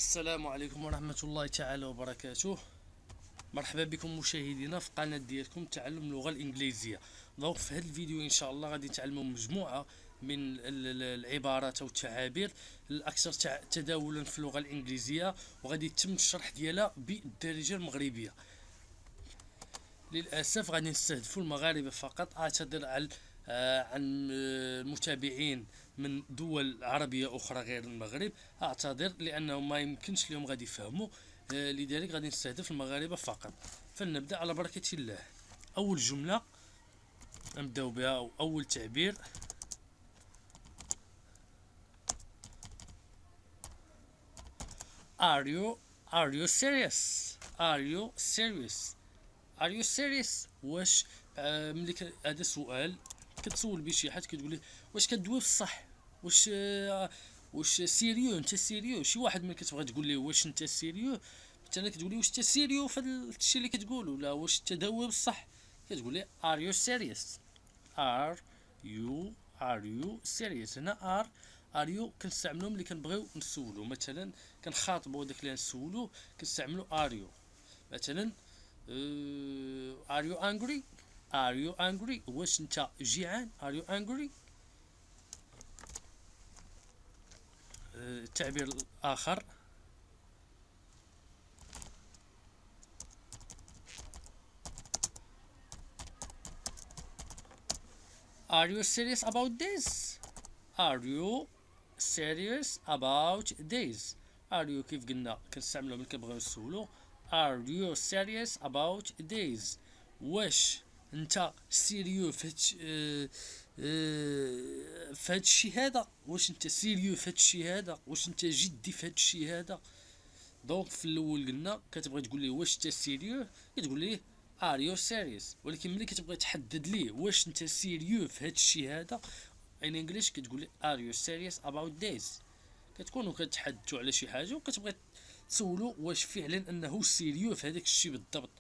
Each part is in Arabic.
السلام عليكم ورحمة الله تعالى وبركاته. مرحبا بكم مشاهدينا في قناة ديالكم تعلم اللغة الإنجليزية. دونك في هذا الفيديو إن شاء الله غادي نتعلموا مجموعة من العبارات أو التعابير الأكثر تداولا في اللغة الإنجليزية، وغادي يتم الشرح ديالها بالدارجة المغربية. للأسف غادي نستهدفوا المغاربة فقط. أعتذر عن المتابعين من دول عربية أخرى غير المغرب، أعتذر لأنهم ما يمكنش اليوم غادي يفهموا، لذلك غادي نستهدف المغاربة فقط. فلنبدأ على بركة الله. أول جملة نبدأ بها أو أول تعبير: Are you serious? Are you serious? Are you serious؟ واش ملي هذا سؤال كتسول بيه شي حد كتقول له واش كدوي بصح، واش سيريو، انت سيريو. شي واحد ملي كتبغي تقول له واش انت سيريو، مثلا كتقول له واش انت سيريو في الشيء اللي كتقول، ولا واش انت داوي بصح، كتقول له are you serious. are you serious. هنا are you كنستعملو ملي كنبغيو نسولو، مثلا كنخاطبو داك اللي نسولو كنستعملو are you. مثلا are you angry. are you angry واش انت جيعان. are you angry. التعبير الآخر: Are you serious about this? Are you serious about this? Are you كيف قلنا كنستعملو ملي كنبغيو نسولو. Are you serious about this؟ واش انت سيريو في هاد الشيء هذا. واش انت سيريو في هاد الشيء هذا، واش انت جدي في هاد الشيء هذا. دونك في الاول قلنا كتبغي تقول ليه واش انت سيريو، كتقول ليه ار يو سيريوس. ولكن ملي كتبغي تحدد ليه واش انت سيريو في هاد الشيء هذا ان انجليش كتقول ليه ار يو سيريوس اباوت ذيس. كتكونوا كتحدثوا على شي حاجه وكتبغي تسولو واش فعلا انه سيريو في هذاك الشيء بالضبط،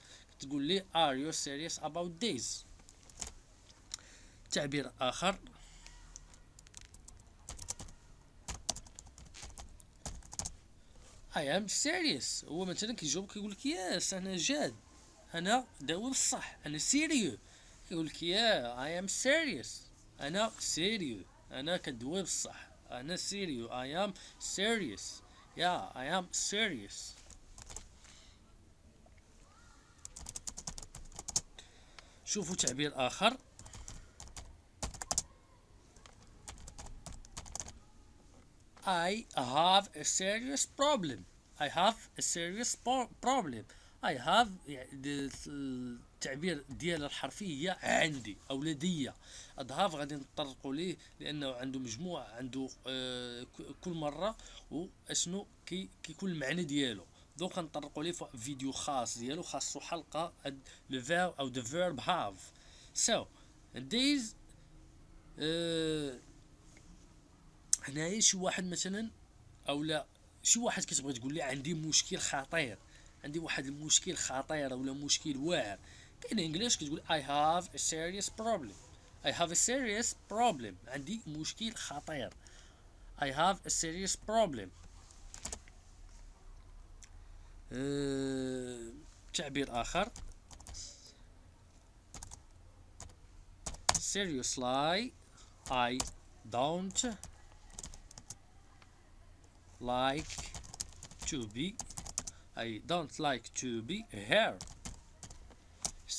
تقول ليه ار يو سيريوس اباوت ذيس. تعبير اخر: I am serious. هو مثلا كيجاوب كيقول لك ياس انا جاد، انا داوي بصح، انا سيريو. يقول لك يا I am serious. انا سيريو، انا كدوي بصح، انا سيريو. I am serious. يا I am serious. شوفوا تعبير اخر: I have a serious problem. I have a serious problem. I have التعبير ديال الحرفي هي عندي او لدي. اضهاف غادي نطرقوا ليه لانه عنده مجموع، عنده كل مره واشنو كيكون المعنى ديالو. دوك نطرقوا ليه في فيديو خاص ديالو، خاصو حلقه لو فيرب او the verb have. So these هنايا شي واحد مثلا او لا شي واحد كتبغي تقول لي عندي مشكل خطير، عندي واحد المشكل خطير ولا مشكل واعر، كاين انجليش كتقول I have a serious problem. I have a serious problem. عندي مشكل خطير. I have a serious problem. تعبير آخر: seriously I don't like to be here.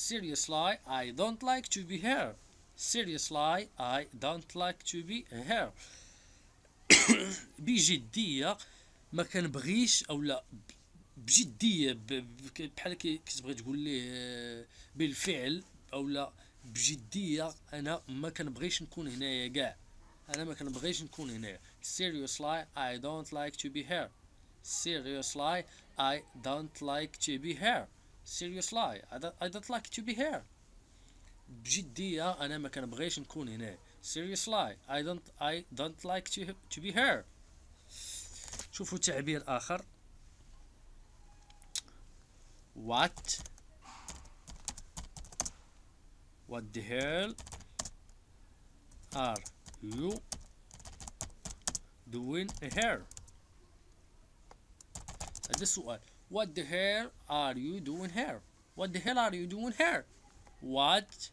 Seriously I don't like to be here. Seriously I don't like to be here. بجدية ما كنبغيش او لا بجدية بحال كتبغي تقول ليه بالفعل او لا بجدية انا ما كنبغيش نكون هنايا كاع، انا ما كنبغيش نكون هنايا. Seriously I don't like to be here. Seriously I don't like to be here. Seriously I don't like to be here. بجدية انا ما كنبغيش نكون هنا. Seriously I don't like to be here. شوفوا تعبير آخر: What the hell are you doing here. هذا السؤال. what the hell are you doing here. what the hell are you doing here. what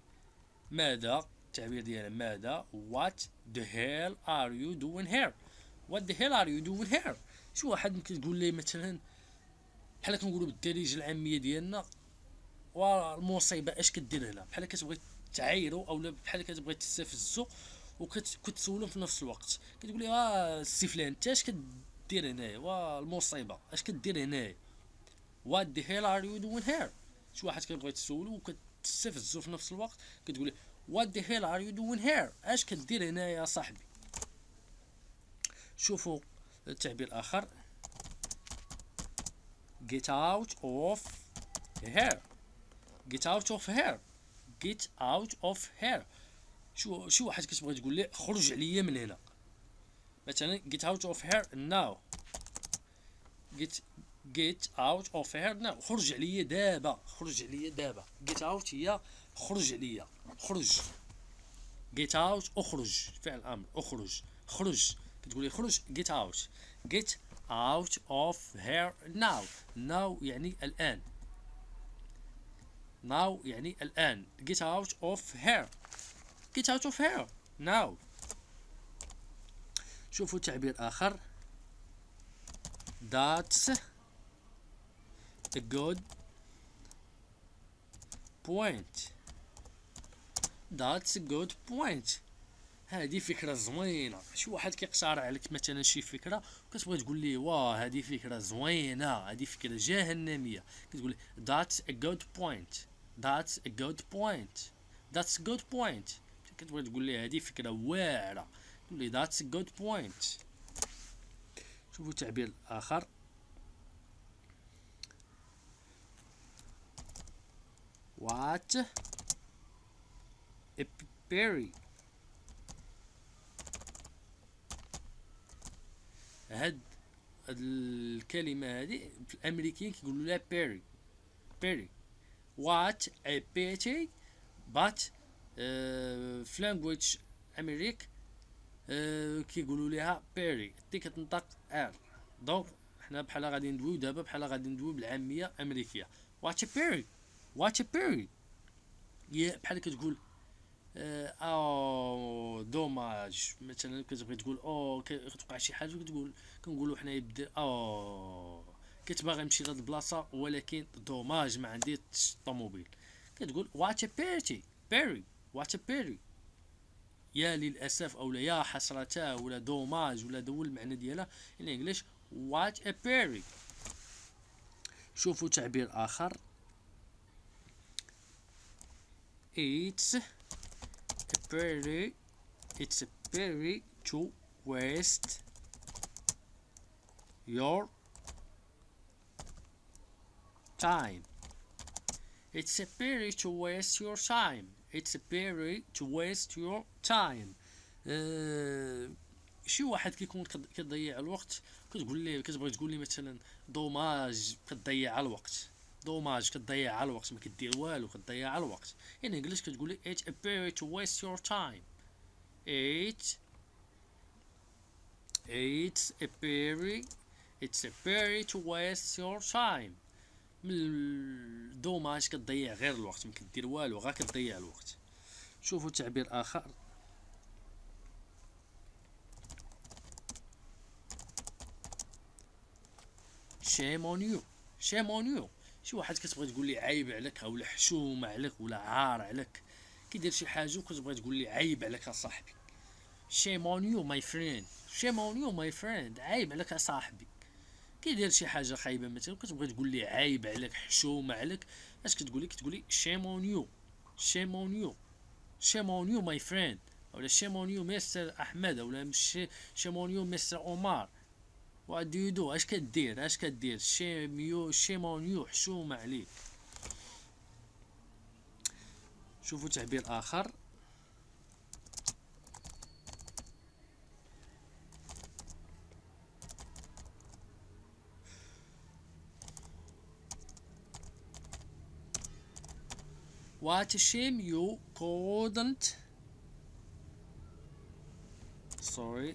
ماذا، التعبير ديالها ماذا. what the hell are you doing here. what the hell are you doing here. شي واحد ممكن تقول ليه مثلا بحال كنقولوا بالدارجه العاميه ديالنا والمصيبه اش كدير هنا، بحال كتبغي تعايرو اولا بحال كتبغي تستفزو وكتسولو في نفس الوقت. كتقول لي السي فلان انت اش كدير هنايا، والمصيبه اش كدير هنايا. what the hell are you doing here. شي واحد كتبغي تسولو وكتستفزو في نفس الوقت كتقول لي what the hell are you doing here. اش كدير هنايا يا صاحبي. شوفوا التعبير الاخر get out of here. get out of here. get out of here. شو واحد كتبغي تقول لي خرج عليا من هنا، مثلا get out of here now. get out of here now. خرج عليا دابا، خرج عليا دابا. get out هي خرج عليا، خرج. get out اخرج، فعل امر اخرج، خرج. كتقول لي خرج get out. get out of here now. now يعني الآن. now يعني الآن. get out of here. get out of here now. شوفوا تعبير آخر that's a good point. that's a good point. هذه فكرة زوينة. شي واحد كيقترح عليك مثلا شي فكرة وكتبغي تقول ليه واه هذه فكرة زوينة، هذه فكرة جهنمية، كتقول ليه that's a good point. that's a good point. that's a good point. كتبغي تقول ليه هذه فكرة واعرة تقول ليه that's a good point. شوفوا تعبير آخر what a berry. هاد الكلمة هذه في الأمريكيين كيقولوا لها بيري. بيري. what a pity. but في language أمريك كيقولوا لها بيري، دي كتنطق ار. دونك حنا بحال غادي ندويو دابا بحال غادي ندويو بالعامية أمريكية. what a berry. what a berry. هي بحال كتقول او دوماج. مثلا كتبغي تقول او كتوقع شي حاجه كتقول كنقولوا حنا يبدا او كتبغي نمشي لهاد البلاصه ولكن دوماج ما عنديش الطوموبيل. كتقول وات بيرتي بيري. وات بيري. يا للاسف اولا يا حسرته ولا دوماج ولا دول المعنى ديالها ان انجليش وات بيري. شوفوا تعبير اخر it's a pity to waste your time. it's a pity to waste your time. it's a pity to waste your time. شي واحد كيكون كتضيع الوقت كتقول ليه كتبغي تقول لي مثلا دوماج كتضيع الوقت. دوماج كتضيع الوقت ما كدير والو كتضيع الوقت. ان انجليش كتقول لي it's a pity to waste your time. it's a pity to waste your time. من دوماج كتضيع غير الوقت ما كدير والو غير كتضيع الوقت. شوفوا تعبير اخر shame on you. shame on you. شي واحد كتبغي تقول لي عيب عليك ولا حشومه عليك ولا عار عليك، كيدير شي حاجه وكتبغي تقول لي عيب عليك يا صاحبي. shame on you my friend. shame on you my friend. عيب عليك يا صاحبي. كيدير شي حاجه خايبه مثلا وكتبغي تقول لي عيب عليك حشومه عليك، اش كتقولي كتقولي shame on you. shame on you. shame on you my friend. ولا shame on you مستر احمد ولا shame on you مستر عمر. what do you do. اش كدير اش كدير shame on you حشومه عليك. شوفوا تعبير اخر what a shame you couldn't sorry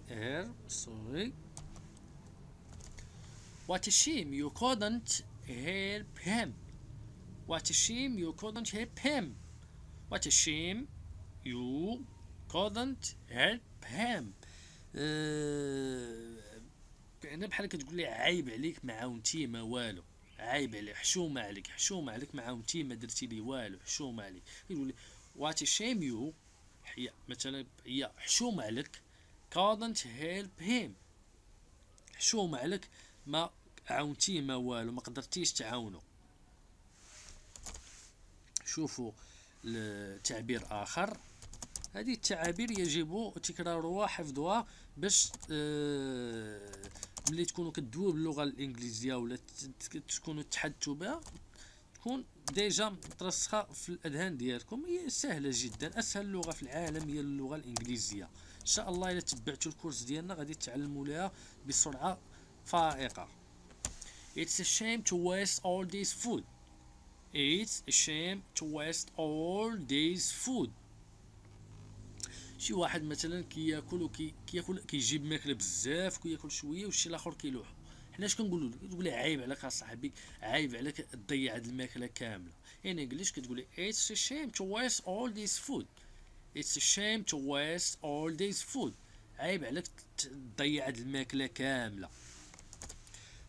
What a shame you couldn't help him. What a shame you couldn't help him. What a shame you couldn't help him. يعني بحال كتقول لي عايب عليك ما عاونتيه ما والو. عايب عليك، حشومه عليك، حشومه عليك، ما عاونتيه ما درتي لي والو، حشومه عليك. يقول لي what a shame you، هي مثلا هي حشومه عليك couldn't help him، حشومه عليك ما عاونتيه ما والو، ما قدرتيش تعاونو. شوفوا التعبير آخر. هذه التعابير يجب تكرارها وحفظها باش ملي تكونوا كدويو باللغه الانجليزيه ولا تكونوا تحدثوا بها تكون ديجا مترسخه في الاذهان ديالكم. هي سهله جدا، اسهل لغه في العالم هي اللغه الانجليزيه. ان شاء الله الا تبعتوا الكورس ديالنا غادي تتعلموا لها بسرعه فائقه. It's a shame to waste all this food. It's a shame to waste all this food. شي واحد مثلا كياكل كياكل كيجيب ماكله بزاف كياكل شويه وشي الاخر كيلوح. حنا اش كنقولوا له؟ تقول له عيب عليك اصاحبي، عيب عليك تضيع هاد الماكله كامله. يعني انجليش كتقول لي it's a shame to waste all this food. It's a shame to waste all this food. عيب عليك تضيع هاد الماكله كامله.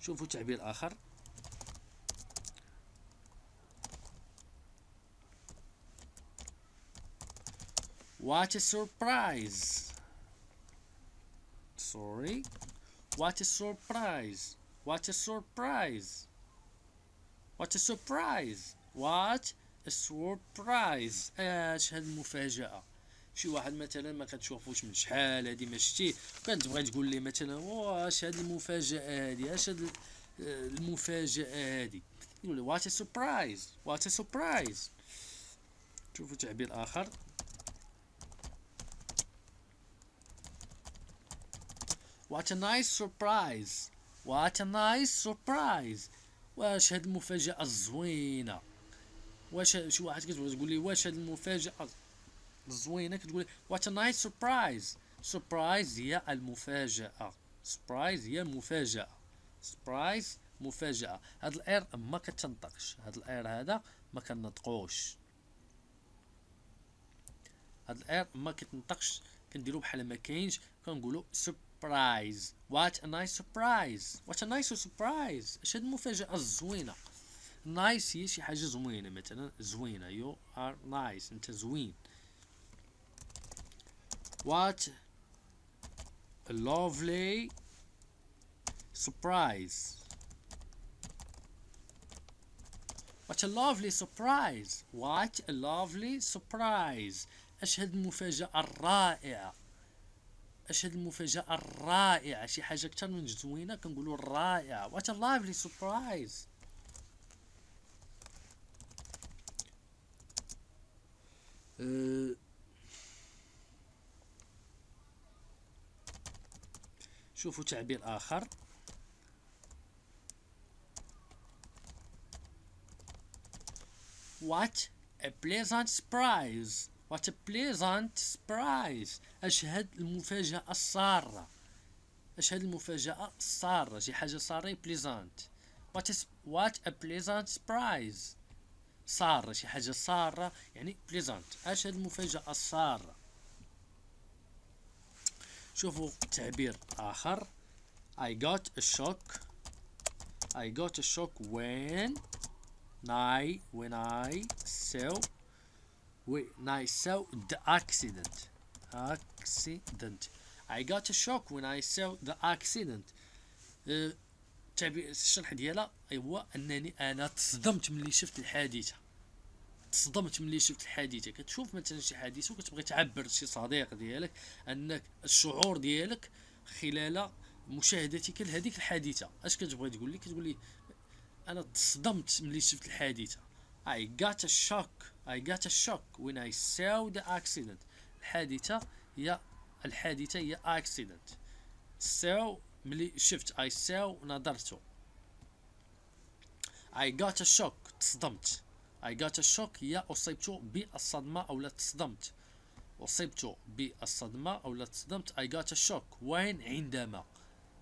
شوفوا تعبير اخر. What a surprise. Sorry. What a surprise. What a surprise. What a surprise. What a surprise. اش هاد المفاجأة. شي واحد مثلا ما كتشوفوش من شحال هادي ما شتيه كتبغي تقول لي مثلا واش هاد المفاجأة هادي، اش هاد المفاجأة هادي، يقول لي what a surprise. What a surprise. شوفوا تعبير آخر. What a nice surprise. What a nice surprise. واش هاد المفاجأة الزوينة. واش شي واحد كتبغي تقول لي واش هاد المفاجأة الزوينة كتقول لي what a nice surprise. surprise هي المفاجأة. surprise هي مفاجأة. surprise مفاجأة. هاد الار ما كتنطقش، هاد الار هذا ما كنطقوش، هاد الار ما كتنطقش، كنديرو بحال ما كاينش، كنقولو surprise. what a nice surprise. what a nice surprise. اش هاد المفاجأة الزوينة. nice هي شي حاجة زوينة، مثلا زوينة you are nice، انت زوين. what a lovely surprise. what a lovely surprise. what a lovely surprise. اش هاد المفاجأة الرائعة. اش هاد المفاجأة الرائعة. شي حاجة اكثر من زوينة كنقولوا الرائعة. what a lovely surprise. شوفوا تعبير آخر. what a pleasant surprise. what a pleasant surprise. اش هاد المفاجأة السارة. اش هاد المفاجأة السارة. شي حاجة سارة pleasant. what a pleasant surprise. سارة شي حاجة سارة يعني pleasant. اش هاد المفاجأة السارة. شوفوا تعبير آخر. I got a shock. I got a shock when I saw the accident. I got a shock when I saw the accident. الشرح ديالها هو انني انا تصدمت ملي شفت الحادثه. تصدمت ملي شفت الحادثه. كتشوف مثلا شي حادثه وكتبغي تعبر شي صديق ديالك انك الشعور ديالك خلال مشاهدتك لهذيك الحادثه. اش كتبغي تقول لي؟ كتقول لي انا تصدمت ملي شفت الحادثه. I got a shock when I saw the accident. الحادثه هي accident. saw ملي شفت. I saw نظرته. I got a shock تصدمت. I got a shock هي أصبت بالصدمة أو لا تصدمت. أصبت بالصدمة أو لا تصدمت. I got a shock when عندما.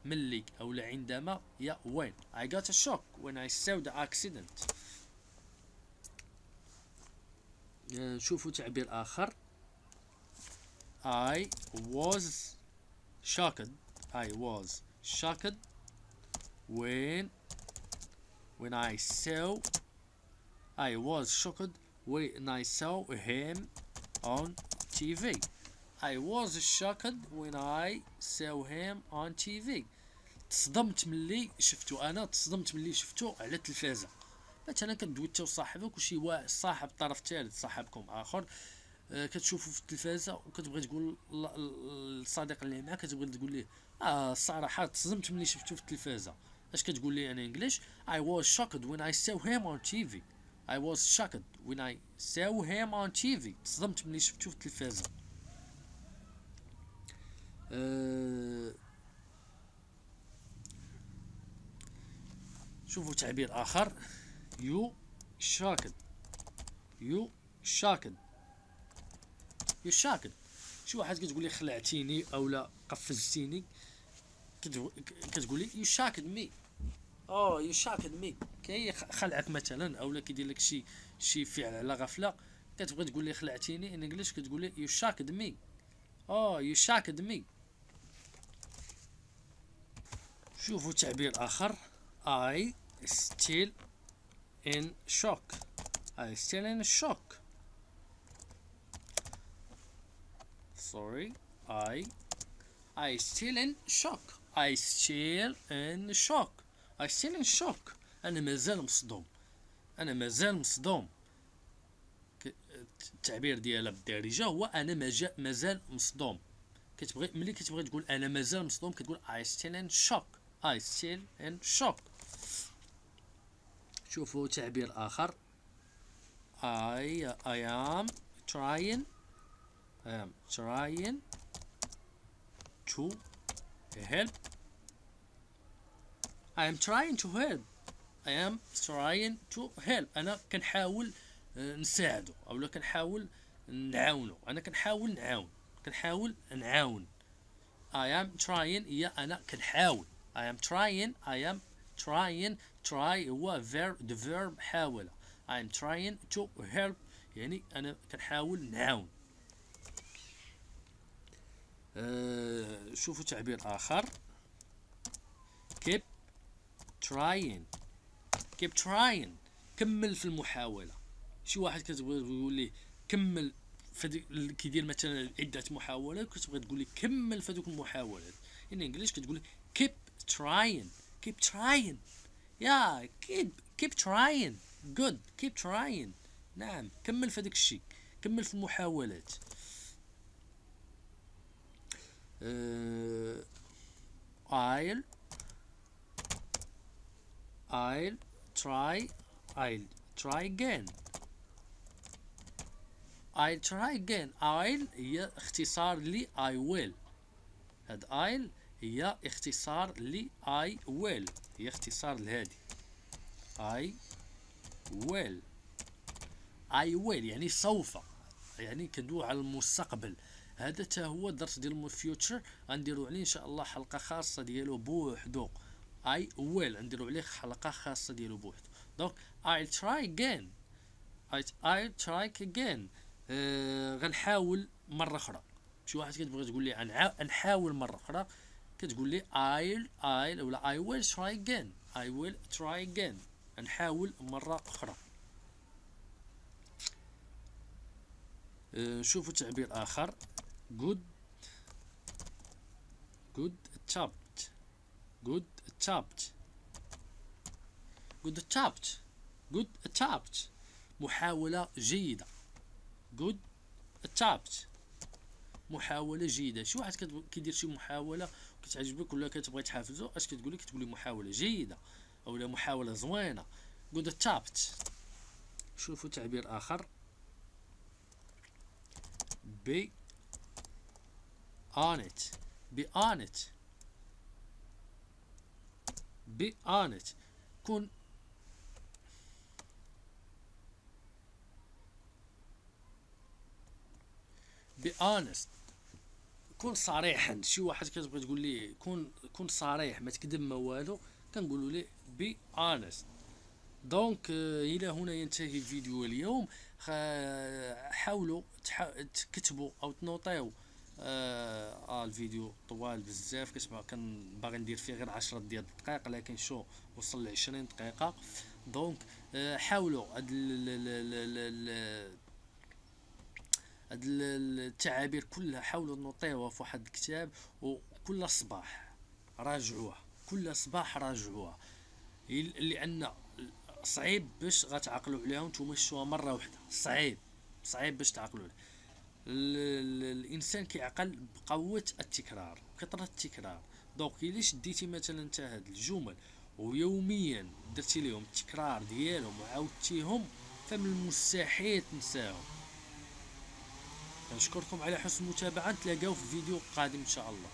ملي أو عندما هي when. I got a shock when I saw the accident. نشوفوا تعبير آخر. I was shocked. I was shocked when I saw. I was shocked when I saw him on TV. I was shocked when I saw him on TV. تصدمت ملي شفتو. انا تصدمت ملي شفتو على التلفازه. مثلا كدويتو صاحبك وشي صاحب طرف ثالث صاحبكم اخر كتشوفوا في التلفازه وكتبغي تقول للصديق اللي معاك كتبغي تقول ليه الصراحه تصدمت ملي شفتو في التلفازه. اش كتقول لي انا انجليش؟ I was shocked when I saw him on TV. I was shocked when I saw him on TV. تصدمت ملي شفتو في التلفازه. شوفوا تعبير آخر. You shocked. You shocked. You shocked. شي واحد كتقول لي خلعتيني او لا قفزتيني كتقول لي you shocked me. you shocked me. كي خلعك مثلا او لا كيدير لك شي فعل على غفله كتبغي تقول لي خلعتيني ان انجليش كتقول لي you shocked me. you shocked me. شوفوا تعبير آخر. I still in shock. I still in shock. Sorry. I still in shock. I still in shock. I still in shock. أنا مازال مصدوم. أنا مازال مصدوم. التعبير ديالها بالدارجة هو أنا مازال مصدوم. ملي كتبغي تقول أنا مازال مصدوم كتقول I still in shock. I still in shock. شوفوا تعبير آخر. I am trying to help. I am trying to help. I am trying to help. أنا كنحاول نساعده أو لا كنحاول نعاونه. أنا كنحاول نعاون. I am trying هي أنا كنحاول. I am trying. try هو the verb حاول. I am trying to help يعني أنا كنحاول نعاون. شوفوا تعبير آخر. keep trying. كمل في المحاولة. شي واحد كتبغي تقول ليه كمل كيدير مثلا عدة محاولات كتبغي تقول لي كمل في هذوك المحاولات. in English كتقول keep trying. yeah keep trying. good. keep trying. نعم كمل في هذاك الشيء. كمل في المحاولات. I'll try again. I'll هي اختصار لي I will. هاد I'll هي اختصار لي I will. هي اختصار لهادي I will يعني سوف. يعني كندوي على المستقبل. هذا تا هو الدرس ديال الفيوتشر غنديروا عليه ان شاء الله حلقه خاصه ديالو بوحدو. I will نديروا عليه حلقه خاصه ديالو بوحدو. دونك I'll try again. غنحاول مره اخرى. شي واحد كتبغي تقول لي نحاول مره اخرى كتقول لي I'll ولا I will try again. نحاول مره اخرى. شوفوا تعبير آخر. good attempt. محاولة جيدة. good attempt. محاولة جيدة. شي واحد كيدير شي محاولة كتعجبك ولا كتبغي تحافزو اش كتقولي؟ كتقولي محاولة جيدة او لا محاولة زوينة. good attempt. شوفوا تعبير آخر. be on it. كون be honest. كون صريحا. شي واحد كتبغي تقول ليه كون صريح، ما تكذب ما والو، كنقولوا ليه بي انست. دونك الى هنا ينتهي الفيديو اليوم. حاولوا تكتبوا او تنوطيو. الفيديو طوال بزاف، كتبقى كان باغي ندير فيه غير 10 ديال الدقائق، لكن شو وصل ل 20 دقيقه. دونك حاولوا هاد التعابير كلها حاولوا نوطيوها في واحد الكتاب، وكل صباح راجعوها، كل صباح راجعوها، لان صعيب باش غتعقلوا عليها وانتم شفتوها مره واحده. صعيب باش تعقلوا عليها. الانسان كيعقل بقوه التكرار، كثره التكرار. دونك الا شديتي مثلا انت هاد الجمل ويوميا درتي لهم التكرار ديالهم وعاودتيهم، فمن المستحيل تنساهم. نشكركم على حسن المتابعه، نتلاقاو في فيديو قادم ان شاء الله.